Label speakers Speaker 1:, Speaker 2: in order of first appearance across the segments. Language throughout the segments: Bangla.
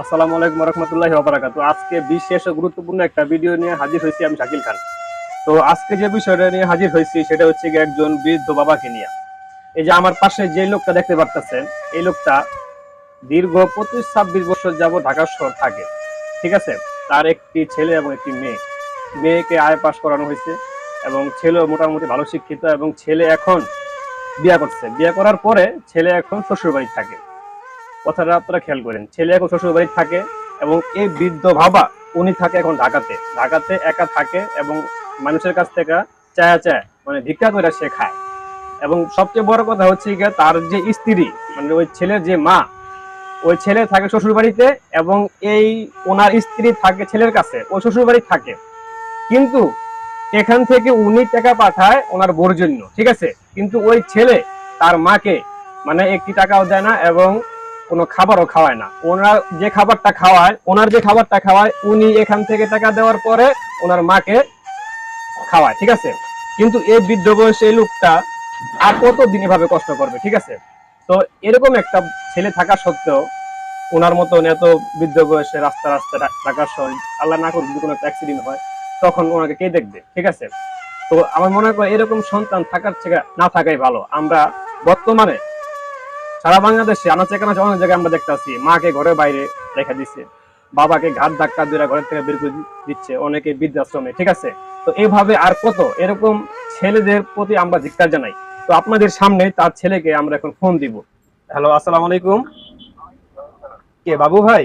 Speaker 1: আসসালামু আলাইকুম ওয়া রাহমাতুল্লাহি ওয়া বারাকাতুহু। আজকে বিশেষ ও গুরুত্বপূর্ণ একটা ভিডিও নিয়ে হাজির হয়েছি আমি শাকিল খান। তো আজকে যে বিষয়টা নিয়ে হাজির হয়েছি সেটা হচ্ছে গিয়ে একজন বৃদ্ধ বাবাকে নিয়ে। এই যে আমার পাশে যে লোকটা দেখতে পারতেছেন, এই লোকটা দীর্ঘ 25-26 বছর যাবত ঢাকা শহর থাকে। ঠিক আছে? তার একটি ছেলে এবং একটি মেয়ে। মেয়েকে আয় পাস করানো হয়েছে এবং ছেলেও মোটামুটি ভালো শিক্ষিত এবং ছেলে এখন বিয়ে করছে। বিয়ে করার পরে ছেলে এখন শ্বশুরবাড়ি থাকে। কথাটা আপনারা খেয়াল করেন, ছেলে এখন শ্বশুর বাড়ি থাকে এবং এই বৃদ্ধ বাবা উনি থাকে এখন ঢাকাতে। ঢাকাতে একা থাকে এবং মানুষের কাছ থেকে চায়া চায় মানে ভিক্ষা করে সে খায়। এবং সবচেয়ে বড় কথা হচ্ছে গিয়ে তার যে স্ত্রী মানে ওই ছেলের যে মা, ওই ছেলে থাকে শ্বশুর বাড়িতে এবং এই ওনার স্ত্রী থাকে ছেলের কাছে, ওই শ্বশুর বাড়ি থাকে। কিন্তু এখান থেকে উনি টাকা পাঠায় ওনার বোর জন্য, ঠিক আছে? কিন্তু ওই ছেলে তার মাকে মানে একটি টাকাও দেয় না এবং কোনো খাবারও খাওয়ায় না। ওনার যে খাবারটা খাওয়ায় উনি এখান থেকে টাকা দেওয়ার পরে ওনার মাকে খাওয়ায়, ঠিক আছে? কিন্তু এই বৃদ্ধ বয়সে এই লোকটা আর কতদিন এভাবে কষ্ট করবে, ঠিক আছে? তো এরকম একটা ছেলে থাকা সত্ত্বেও ওনার মতন এত বৃদ্ধ বয়সে রাস্তা রাস্তা টাকার সহ আল্লাহ না করুক যদি কোনো একটা অ্যাক্সিডেন্ট হয় তখন ওনাকে কে দেখবে, ঠিক আছে? তো আমার মনে হয় এরকম সন্তান থাকার থেকে না থাকাই ভালো। আমরা বর্তমানে সারা বাংলাদেশে আনাচে কানাচে অনেক জায়গায় আমরা দেখতেছি মাকে ঘরের বাইরে রেখে দিচ্ছে, বাবাকে ঘাট ধাক্কা দিয়ে ঘরের থেকে বের করে দিচ্ছে, অনেকে বৃদ্ধাশ্রমে, ঠিক আছে? তো এইভাবে আর কত এরকম ছেলেদের প্রতি আমরা ধিক্কার জানাই। তো আপনাদের সামনে তার ছেলেকে আমরা এখন ফোন দিব। হ্যালো, আসসালামু আলাইকুম। কে বাবু ভাই?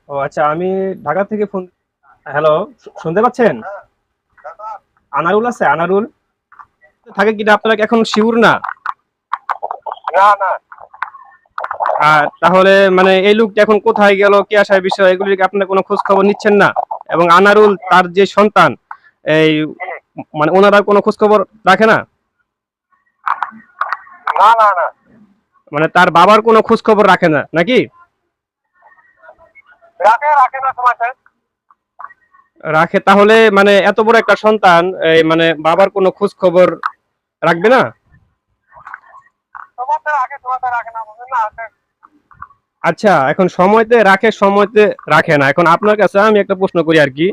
Speaker 1: ও আচ্ছা, আমি ঢাকা থেকে ফোন। হ্যালো, শুনতে পাচ্ছেন? আনারুল আছে? আনারুল থাকে কিনা আপনারা এখন শিওর না?
Speaker 2: না না।
Speaker 1: আর তাহলে মানে এই লোকটা এখন কোথায় গেল, কি আসার বিষয়, এগুলি কি আপনার কোনো খোঁজ খবর নিচ্ছেন না? এবং আনারুল তার যে সন্তান, এই মানে ওনারা কোনো খোঁজ খবর রাখে না?
Speaker 2: না না না।
Speaker 1: মানে তার বাবার কোনো খোঁজ খবর রাখে না নাকি?
Speaker 2: রাখে রাখে না তোমার।
Speaker 1: রাখে, তাহলে মানে এত বড় একটা সন্তান এই মানে বাবার কোনো খোঁজ খবর রাখবে না?
Speaker 2: তোমার রাখে তোমার রাখে না বলবে না আছে।
Speaker 1: আচ্ছা, এখন সময়তে রাখে সময়তে রাখে না, এখন আপনার কাছে আমি একটা প্রশ্ন করি আর কি।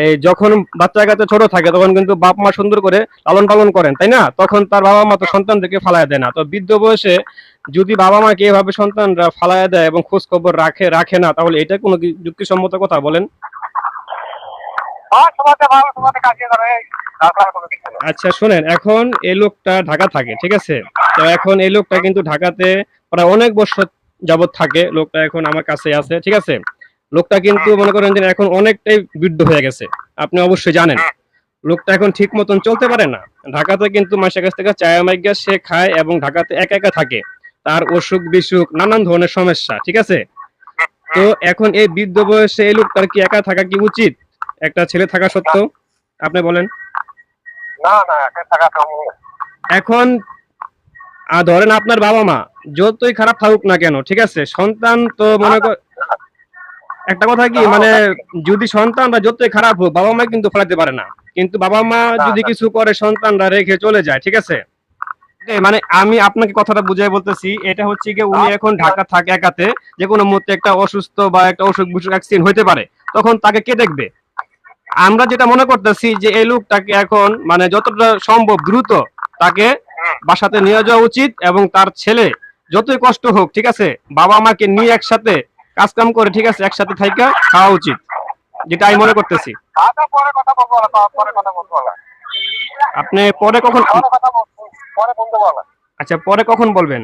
Speaker 1: এই যখন বাচ্চা কাচ্চা ছোট থাকে তখন কিন্তু বাপ মা সুন্দর করে লালন পালন করেন, তাই না? তখন তার বাবা মা তো সন্তানদেরকে ফালায় দেয় না। তো বৃদ্ধ বয়সে যদি বাবা মাকে এভাবে সন্তানরা ফালায় দেয় এবং খোঁজ খবর রাখে রাখে না, তাহলে এটা কোনো কি যুক্তিসম্মত কথা বলেন?
Speaker 2: হ্যাঁ তোমাকে ভালো তোমাকে কাজে করে তারপরে কোনো কিছু না।
Speaker 1: আচ্ছা শোনেন, এখন এই লোকটা ঢাকা থাকে, ঠিক আছে? তো এখন এই লোকটা কিন্তু ঢাকাতে প্রায় অনেক বছর যাবত থাকে। লোকটা এখন আমার কাছে আছে, ঠিক আছে? লোকটা কিন্তু মনে করেন যে এখন অনেকটাই বৃদ্ধ হয়ে গেছে, আপনি অবশ্যই জানেন। লোকটা এখন ঠিক মতন চলতে পারে না। ঢাকাতে কিন্তু মাসের কাছ থেকে চায়া মাইগা সে খায় এবং ঢাকাতে একা একা থাকে। তার অসুখ বিসুখ নানান ধরনের সমস্যা, ঠিক আছে? তো এখন এই বৃদ্ধ বয়সে এই লোকটার কি একা থাকা কি উচিত একটা ছেলে থাকা সত্ত্বেও? আপনি বলেন।
Speaker 2: না না একা থাকা সম্ভব না।
Speaker 1: এখন ধরেন আপনার বাবা মা যতই খারাপ থাকুক না কেন, ঠিক আছে, সন্তান তো মনে কর একটা কথা কি মানে যদি সন্তানরা যতই খারাপ হোক বাবা মা কিন্তু ফেলাতে পারে না। কিন্তু বাবা মা যদি কিছু করে সন্তানরা রেখে চলে যায়, ঠিক আছে? মানে আমি আপনাকে কথাটা বুঝাই বলতেছি, এটা হচ্ছে কি উনি এখন ঢাকা থাকে একাতে, যে কোনো মুহূর্তে একটা অসুস্থ বা একটা অসুখ বিসুখ অ্যাক্সিডেন্ট হইতে পারে, তখন তাকে কে দেখবে? আমরা যেটা মনে করতেছি যে এই লোকটাকে এখন মানে যতটা সম্ভব দ্রুত তাকে বাসাতে নিয়ে যাওয়া উচিত এবং তার ছেলে যতই কষ্ট হোক, ঠিক আছে, বাবা মাকে নিয়ে একসাথে কাজ কাম করে, ঠিক আছে, একসাথে থাইকা খাওয়া উচিত, যেটা আমি মনে করতেছি।
Speaker 2: আচ্ছা পরে কথা বলবো না পরে কথা বলবো না।
Speaker 1: আপনি পরে কখন?
Speaker 2: পরে কথা বলবো পরে বলতে বলো।
Speaker 1: আচ্ছা, পরে কখন বলবেন?